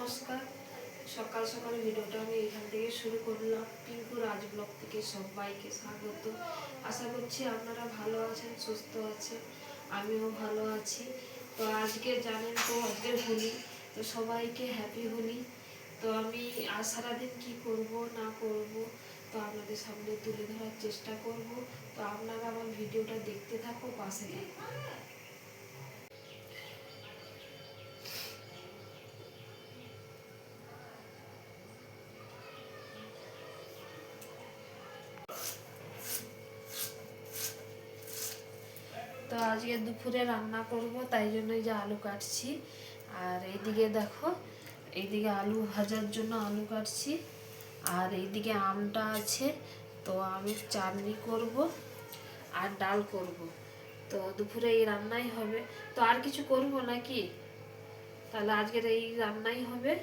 নমস্কার। সকাল সকাল ভিডিওটা আমি এখান থেকে শুরু করলাম। পিঙ্কু রাজ ব্লগ থেকে সবাইকে স্বাগত। আশা করছি আপনারা ভালো আছেন, সুস্থ আছেন, আমিও ভালো আছি। তো আজকে জানেন তো আজকে হোলি, তো সবাইকে হ্যাপি হোলি। তো আমি আজ সারাদিন কী করব না করব তো আপনাদের সামনে তুলে ধরার চেষ্টা করব। তো আপনারা আমার ভিডিওটা দেখতে থাকো, পাশে থাকো। তো আজকে দুপুরে রান্না করব, তাই জন্যই যে আলু কাটছি। আর এইদিকে দেখো, এইদিকে আলু ভাজার জন্য আলু কাটছি। আর এইদিকে আমটা আছে, তো আমি চাটনি করব আর ডাল করব। তো দুপুরে এই রান্নাই হবে। তো আর কিছু করব নাকি? তাহলে আজকের এই রান্নাই হবে।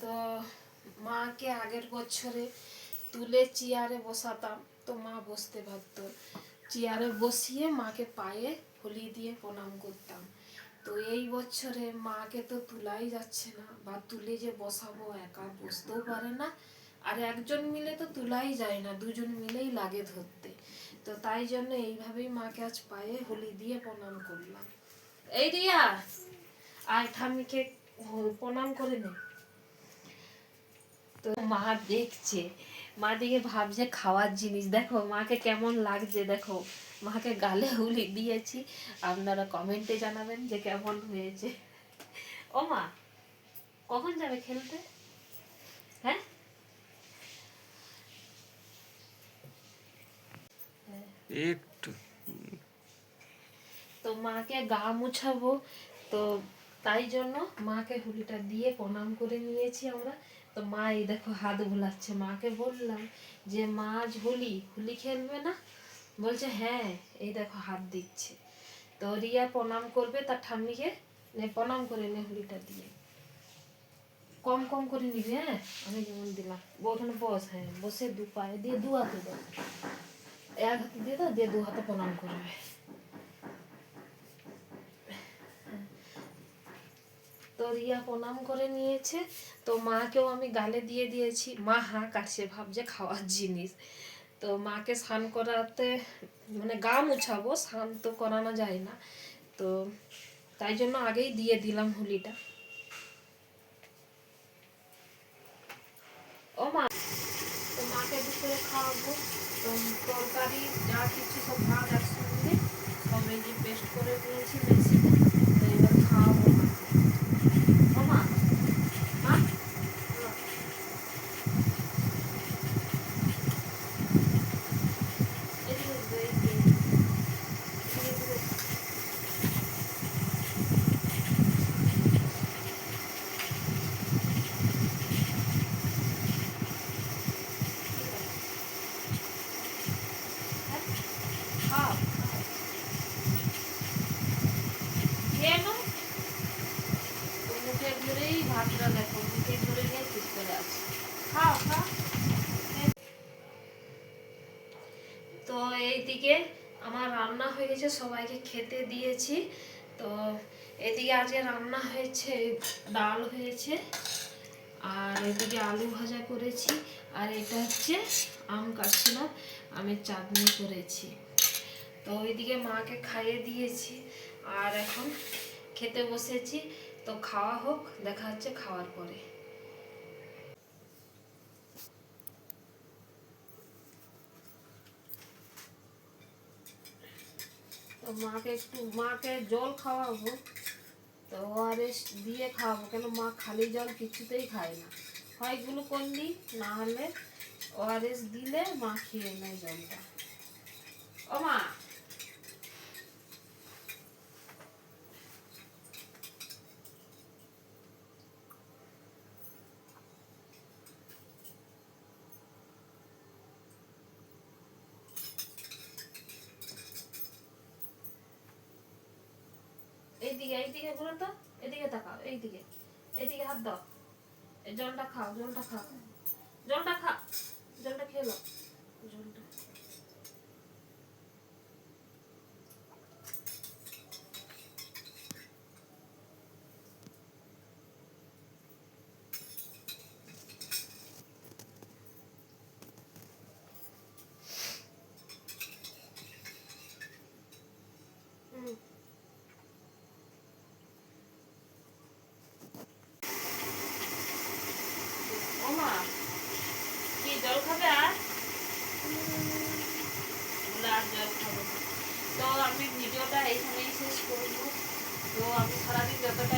তো মাকে আগের বছরে তুলে চেয়ারে বসাতাম, তো মা বসতে পারতো। চেয়ারে বসিয়ে মাকে পায়ে হলি দিয়ে প্রণাম করতাম। তো এই বছরে মাকে তো তুলাই যাচ্ছে না, বা তুলে যে বসাবো, একা বসতেও পারে না। আর একজন মিলে তো তুলাই যায় না, দুজন মিলেই লাগে ধরতে। তো তাই জন্য এইভাবেই মাকে আজ পায়ে হলি দিয়ে প্রণাম করলাম। এই রিয়া, আয় ঠাম্মিকে প্রণাম করে নে। তো মা দেখছে, মা দিকে ভাবছে খাওয়ার জিনিস। দেখো মাকে কেমন লাগছে, দেখো মাকে গালে হুলি দিয়েছি। আপনারা কমেন্টে জানাবেন যে কেমন হয়েছে। ও মা, কখন যাবে খেলতে? হ্যাঁ, একটু তো মাকে গা মুছাবো, তো তাই জন্য মাকে হুলিটা দিয়ে প্রণাম করে নিয়েছি আমরা। তো মা এই দেখো হাত ভোলাচ্ছে। মাকে বললাম যে মা আজ হোলি, হোলি খেলবে না? বলছে হ্যাঁ, এই দেখো হাত দিচ্ছে। তো রিয়া প্রণাম করবে তার ঠাম্মিকে, নে প্রণাম করে নে হুলিটা দিয়ে। কম কম করে নিবি, হ্যাঁ? আমি যেমন দিলাম ওখানে বস, হ্যাঁ বসে দু পায়ে দিয়ে দু হাতে দাও, এক হাতে দিয়ে দাও, দিয়ে দু হাতে প্রণাম করবে। তো রিয়া প্রণাম করে নিয়েছে। তো মাকেও আমি গালে দিয়ে দিয়েছি। মা হাঁ কাটছে, ভাবছে খাওয়ার জিনিস। তো মাকে স্নান করাতে, মানে গা মুছাবো, স্নান তো করানো যায় না, তো তাই জন্য আগেই দিয়ে দিলাম হুলিটা। ও মা, তো মাকে দুপুরে খাওয়াবো। তো তরকারি যা কিছু সব ভাত একসঙ্গে সব এই যে পেস্ট করে নিয়েছি মেশিনে। তো এবার খাওয়াবো মাকে। ও মা, মা, এদিকে এসো, এদিকে এদিকে এদিকে। হ্যাঁ, খাও খাও, খেয়ে নাও। তো মুখে ধরেই ভাতটা দেখো, মুখে ধরে নিয়ে চুপ করে আছে। খাও খাও। তো এইদিকে আমার রান্না হয়ে গেছে, সবাইকে খেতে দিয়েছি। তো এদিকে আজকে রান্না হয়েছে, ডাল হয়েছে, আর এদিকে আলু ভাজা করেছি, আর এটা হচ্ছে আম কাটছিলাম, আমের চাটনি করেছি। তো ওইদিকে মাকে খাইয়ে দিয়েছি, আর এখন খেতে বসেছি। তো খাওয়া হোক, দেখা হচ্ছে খাওয়ার পরে। তো মাকে জল খাওয়াবো। তো ওআরএস দিয়ে খাওয়াবো, কেন মা খালি জল কিছুতেই খায় না। হয় গ্লুকন ডি, না হলে ওআরএস দিলে মা খেয়ে নেয় জলটা। ও মা, এইদিকে এইদিকে ঘুরে তো, এদিকে তাকাও, এইদিকে এদিকে হাত দাও, এই জলটা খাও, জলটা খাও, জলটা খা, জলটা খেয়ে নাও, জলটা। ওমা কি জল খাবে আর? বলে আর জল খাবো না। তো আমি ভিডিওটা এইখানেই শেষ করবো। তো আমি সারাদিন যতটা